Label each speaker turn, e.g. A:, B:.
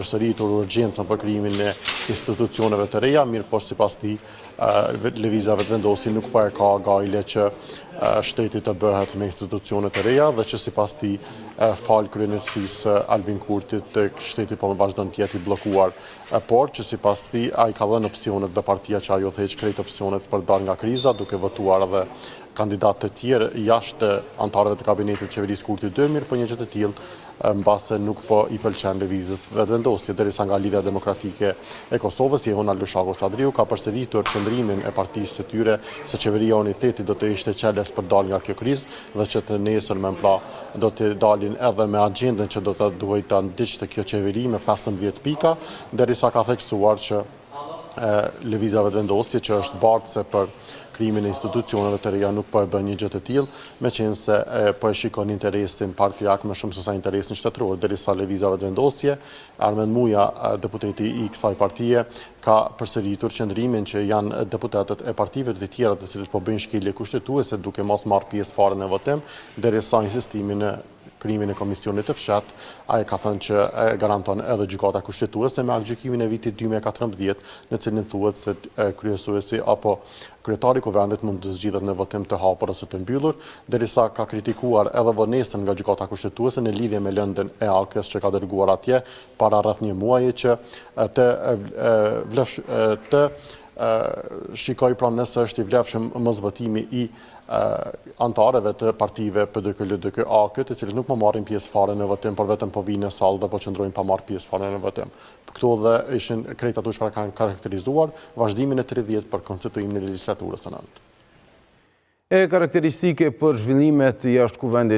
A: përsëritur urgjencën për krijimin e institucioneve të reja, mirë po sipas tij lëvizjave të vendosi nuk po e ka gajle që shteti të bëhet me institucione të reja dhe që sipas tij fal kryenësisë Albin Kurtit shteti po vazhdon të jetë i bllokuar, por që sipas tij ai ka dhënë opsionet dhe partia që ajo theq krejt opsionet për dalë nga kriza, duke votuar edhe kandidatë të tjerë jashtë antarëve të kabinetit qeverisë Kurti 2, mirë po një gjë të tillë mbase nuk po i pëlqen lëvizjes vetëvendosje, derisa nga Lidhja Demokratike e Kosovës, Jehona Lushaku Sadriu ka përsëritur qëndrimin e partisë së tyre se qeveria e unitetit do të ishte çelës për dalë nga kjo krizë dhe që të nesërmen do të dalin edhe me agjendën që do të duhet ta ndiqte kjo qeveri me 15 pika, derisa ka theksuar që lëvizja vetëvendosje që është bardhëse për krijimin e institucioneve të reja nuk po e bën një gjë të tillë, meqense po e shikon interesin partijak më shumë se sa interesin shtetëror, derisa lëvizja vetëvendosje, Armen Muja, deputeti i kësaj partie, ka përsëritur qëndrimin që janë deputetët e partive të tjera të cilët po bëjnë shkelje kushtetuese duke mos marrë pjesë fare në votim, derisa insistimin në krijimin e komisionit të fshat, ai ka thënë që garanton edhe gjykata kushtetuese me aktgjykimin e vitit 2014, në cilin thuhet se kryesuesi apo kryetari i kuvendit mund të zgjidhet në votim të hapur ose të mbyllur, derisa ka kritikuar edhe vonesën nga gjykata kushtetuese në lidhje me lëndën e Akës që ka dërguar atje para rreth një muaji që të shikoj pra nëse është i vlefshëm mosvotimi i antarëve të partive PDK-LDK AK, të cilët nuk më marrin pjesë fare në votim, por vetëm po vinë në sallë dhe po qëndrojnë pa marrë pjesë fare në votim. Këto dhe ishin krejt ato çfarë kanë karakterizuar vazhdimin e 30 për konstituimin e legjislaturës së nëntë.
B: Karakteristike për zhvillimet jashtë kuvendit